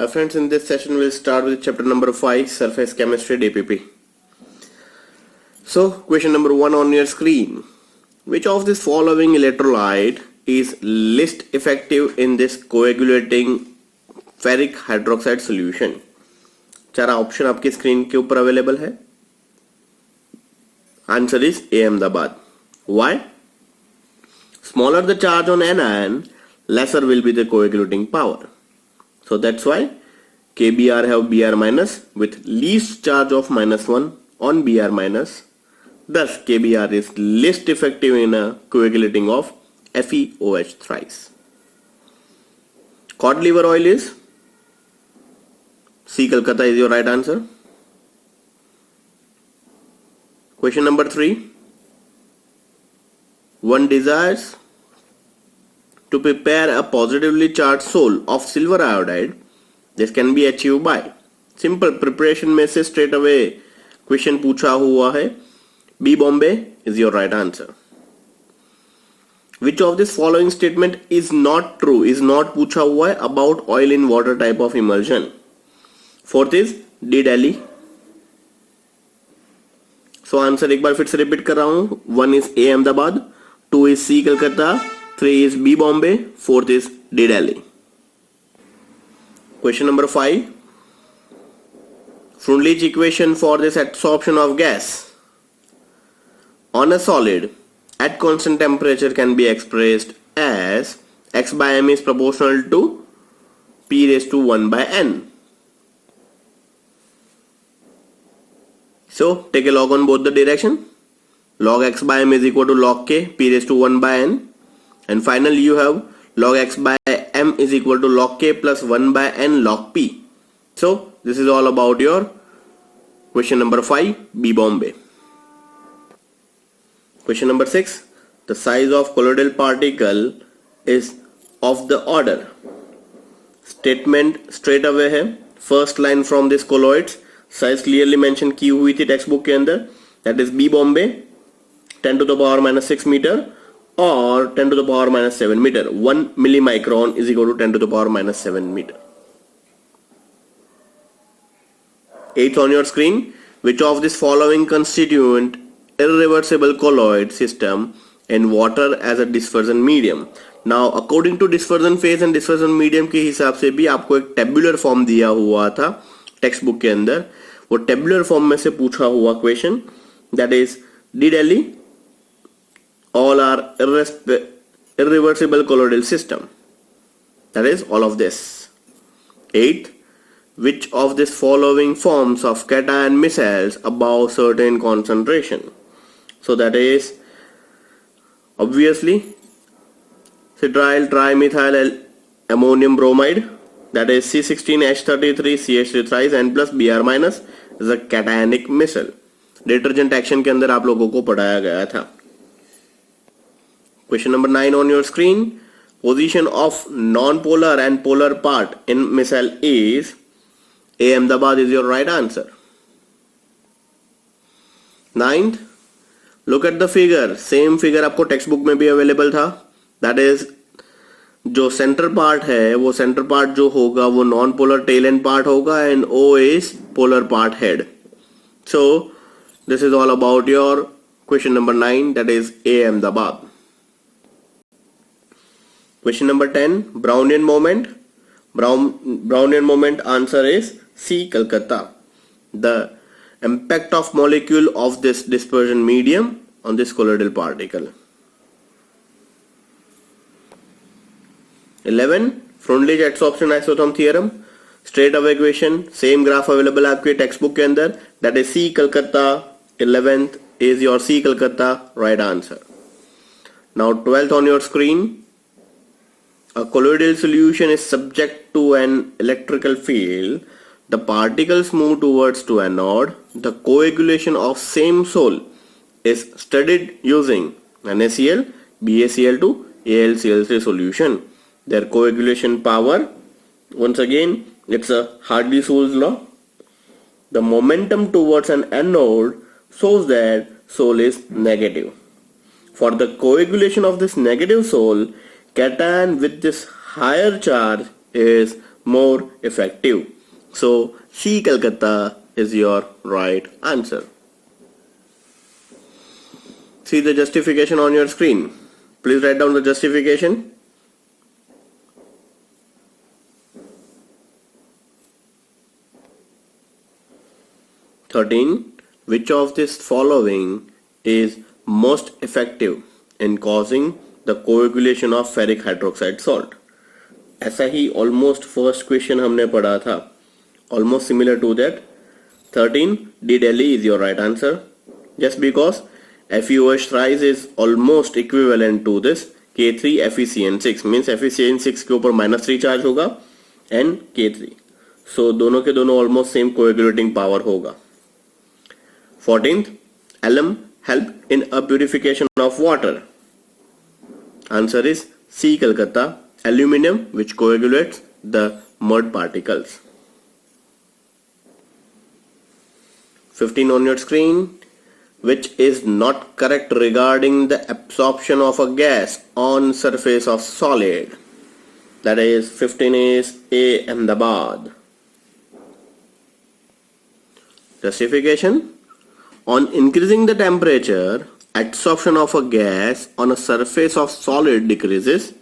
Friends, in this session we'll start with chapter number 5, surface chemistry DPP. So question number 1 on your screen. Which of this following electrolyte is least effective in this coagulating ferric hydroxide solution? चारा option आपकी screen के ऊपर available है. Answer is Ahmedabad. Why? Smaller the charge on anion, lesser will be the coagulating power. So that's why KBr have Br minus with least charge of -1 on Br minus. Thus KBr is least effective in a coagulating of FeOH thrice. Cod liver oil is C. Calcutta is your right answer. Question number 3. One desires to prepare a positively charged sole of silver iodide. This can be achieved by simple preparation में से straight away question पूछा हुआ है. B. Bombay is your right answer. Which of this following statement is not true? Is not पूछा हुआ है about oil in water type of emulsion. Fourth is D. Delhi. So answer एक बार फिर से repeat कर रहा हूँ. 1 is A. Ahmedabad, 2 is C. Calcutta, 3 is B. Bombay, 4th is D. Delhi. Question number 5. Freundlich equation for this adsorption of gas on a solid at constant temperature can be expressed as x by m is proportional to p raised to 1 by n. So take a log on both the direction. Log x by m is equal to log k p raised to 1 by n. And finally you have log x by m is equal to log k plus 1 by n log p. So this is all about your question number 5, B. Bombay. Question number 6. The size of colloidal particle is of the order. Statement straight away है. First line from this colloids. Size clearly mention की हुई थी text book के अंदर. That is B. Bombay 10 to the power minus 6 meter or 10 to the power minus 7 meter. 1 millimicron is equal to 10 to the power minus 7 meter. 8th on your screen. Which of this following constituent irreversible colloid system in water as a dispersion medium? Now according to dispersion phase and dispersion medium के हिसाब से भी आपको एक tabular form दिया हुआ था text book के अंदर. वो टेबुलर फॉर्म में से पूछा हुआ question that is D. Delhi. All are irreversible colloidal system. That is all of this. 8th. Which of this following forms of cation micelles above certain concentration? So that is obviously citral trimethyl ammonium bromide. That is C16H33 CH3 thrice N plus Br minus is a cationic micelle. Detergent action के अंदर आप लोगों को पढ़ाया गया था. Question number 9 on your screen. Position of non polar and polar part in missile is A. Ahmedabad is your right answer. 9th. Look at the figure. Same figure आपको text book में भी अवेलेबल था. That is जो centre part है वो centre part जो होगा वो non polar tail end part होगा and O is polar part head. So this is all about your question number 9, that is A. Ahmedabad. Question number 10. Brownian moment. Brownian moment answer is C. Calcutta. The impact of molecule of this dispersion medium on this colloidal particle. 11. Freundlich adsorption isotherm theorem. Straight away question. Same graph available आपके text book के अंदर. That is C. Calcutta. 11th is your C. Calcutta right answer. Now 12th on your screen. A colloidal solution is subject to an electrical field. The particles move towards to anode. The coagulation of same sole is studied using NaCl, BaCl2, AlCl3 solution. Their coagulation power, once again, it's a Hardy-Souls law. The momentum towards an anode shows that sole is negative. For the coagulation of this negative sole, cation with this higher charge is more effective. So C Calcutta is your right answer. See the justification on your screen. Please write down the justification. Which of this following is most effective in causing the coagulation of ferric hydroxide salt? ऐसा ही almost first question हमने पढ़ा था. Almost similar to that. 13. D Delhi is your right answer. Just because FeOH thrice is almost equivalent to this K3 FeCN6 means FeCN6 के ऊपर -3 charge होगा and K3. So दोनों के दोनों almost same coagulating power होगा. 14th, alum help in a purification of water. Answer is C Calcutta, aluminum which coagulates the mud particles. 15 on your screen, which is not correct regarding the absorption of a gas on surface of solid. That is 15 is A Ahmedabad. Justification. On increasing the temperature, adsorption of a gas on a surface of solid decreases.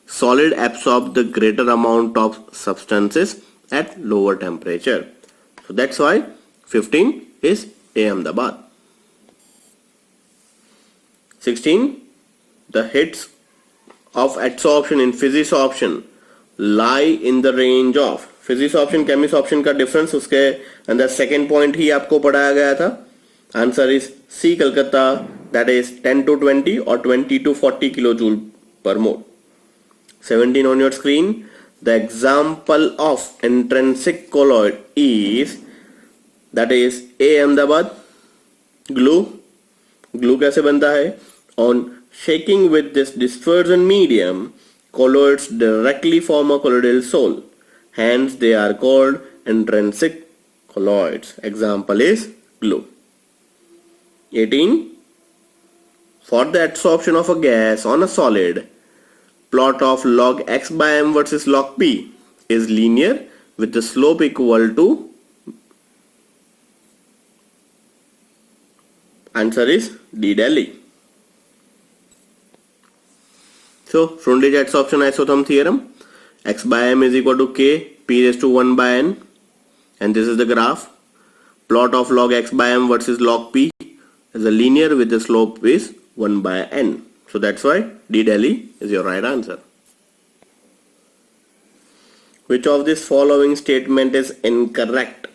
Solid absorbs the greater amount of substances at lower temperature. So that's why 15 is A Ahmedabad. 16. The hits of adsorption in physisorption lie in the range of. physisorption chemisorption का difference उसके अंदर second point ही आपको पढ़ाया गया था. Answer is C Calcutta, that is 10 to 20 or 20 to 40 kilojoule per mole. 17 on your screen. The example of intrinsic colloid is, that is A Ahmedabad. Glue. Glue कैसे बनता है? On shaking with this dispersion medium, colloids directly form a colloidal sol. Hence they are called intrinsic colloids. Example is glue. 18. For the adsorption of a gas on a solid, plot of log x by m versus log p is linear with the slope equal to. Answer is D Delhi. So Freundlich adsorption isotherm theorem, x by m is equal to k p raised to 1 by n, and this is the graph. Plot of log x by m versus log p is a linear with the slope is 1 by n. So that's why D Delhi is your right answer. Which of this following statement is incorrect?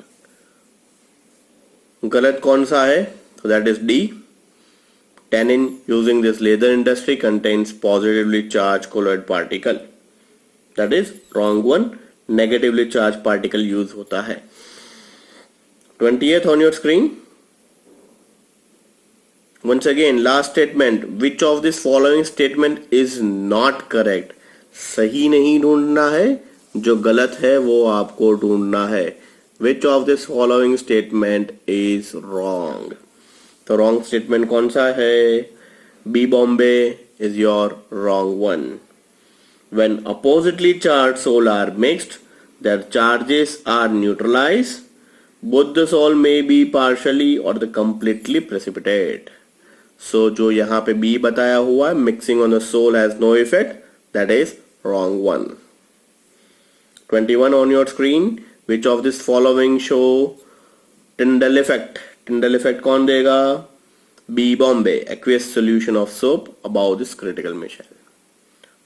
गलत कौन सा है? So that is D. Tannin using this leather industry contains positively charged colloid particle. That is wrong one. Negatively charged particle use होता है. 20th on your screen. Once again, last statement. Which of this following statement is not correct? सही नहीं ढूंढना है, जो गलत है वो आपको ढूंढना है. Which of this following statement is wrong? तो wrong statement कौन सा है? B Bombay is your wrong one. When oppositely charged sol are mixed, their charges are neutralized. Both the sol may be partially or the completely precipitate. So जो यहाँ पे B बताया हुआ है, mixing on the sol has no effect, that is wrong one. 21 on your screen. Which of this following show Tyndall effect? Tyndall effect कौन देगा? B Bombay, aqueous solution of soap above this critical measure.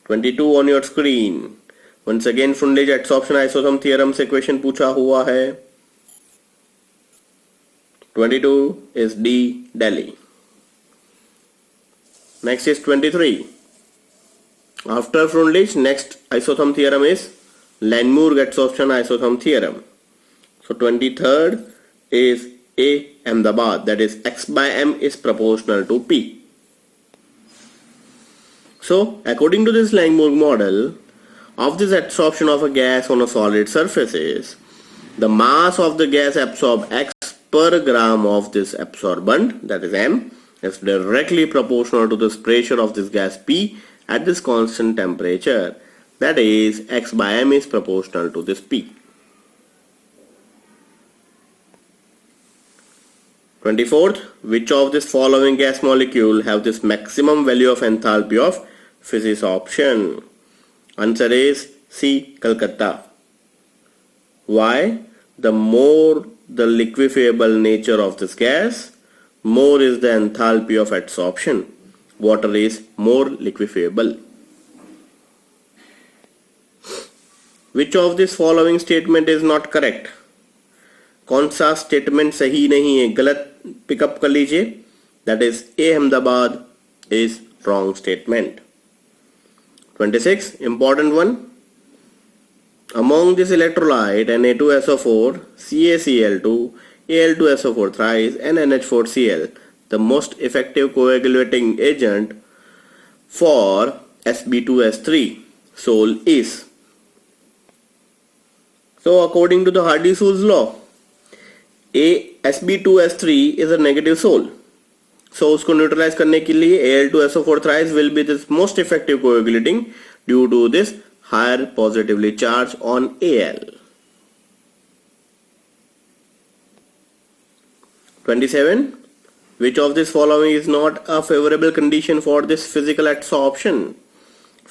22 on your screen. Once again Freundlich adsorption isotherm theorem से question पूछा हुआ है. 22 is D Delhi. Next is 23. After Freundlich, next isotherm theorem is Langmuir adsorption isotherm theorem. So 23rd is A Ahmedabad, that is x by m is proportional to p. So according to this Langmuir model of this adsorption of a gas on a solid surfaces, the mass of the gas absorbed x per gram of this absorbent, that is m, is directly proportional to this pressure of this gas P at this constant temperature. That is, x by m is proportional to this P. 24th, which of this following gas molecule have this maximum value of enthalpy of fission? Answer is C, Calcutta. Why? The more the liquefiable nature of this gas, more is the enthalpy of adsorption. Water is more liquefiable. Which of this following statement is not correct? कौन सा statement सही नहीं है, गलत pickup कर लीजिए. That is a Ahmedabad is wrong statement. 26 important one. Among this electrolyte Na2SO4, CaCl2, Al2SO4 thrice and NH4Cl, the most effective coagulating agent for Sb2S3 Sol is. So according to the Hardy-Soul's law, Sb2S3 is a negative Sol. So उसको neutralise करने के लिए Al2SO4 thrice will be this most effective coagulating due to this higher positively charge on Al. 27. Which of this following is not a favorable condition for this physical adsorption?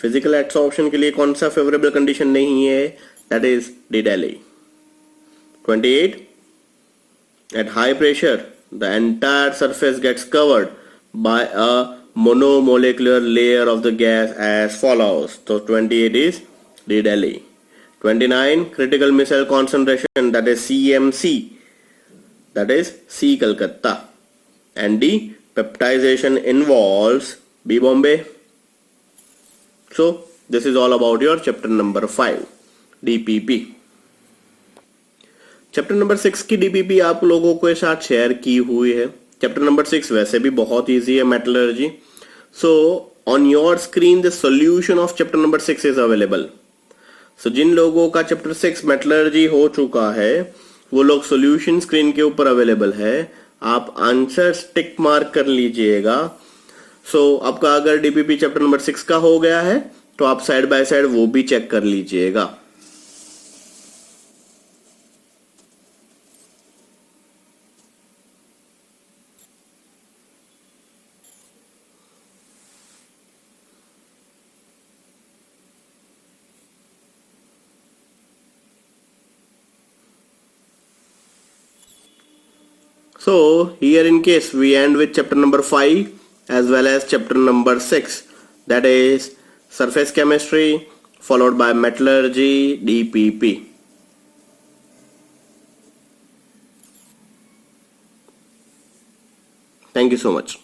Physical adsorption के लिए कौन सा favorable condition नहीं है? That is D. Delhi. 28. At high pressure, the entire surface gets covered by a monomolecular layer of the gas as follows. So 28 is D. Delhi. 29. Critical missile concentration, that is CMC, that is C. Calcutta. And D. Peptidization involves B. Bombay. So this is all about your chapter number 5, DPP. Chapter number 6 की DPP आप लोगों के साथ share की हुई है. Chapter number 6 वैसे भी बहुत इजी है, metallurgy. So on your screen the solution of chapter number 6 is available. So जिन लोगों का चैप्टर 6 मेटलर्जी हो चुका है वो लोग सॉल्यूशन स्क्रीन के ऊपर अवेलेबल है. आप आंसर टिक मार्क कर लीजिएगा. सो आपका अगर डीपीपी चैप्टर नंबर 6 का हो गया है तो आप साइड बाय साइड वो भी चेक कर लीजिएगा. So here in case we end with chapter number 5 as well as chapter number 6, that is surface chemistry followed by metallurgy, DPP. Thank you so much.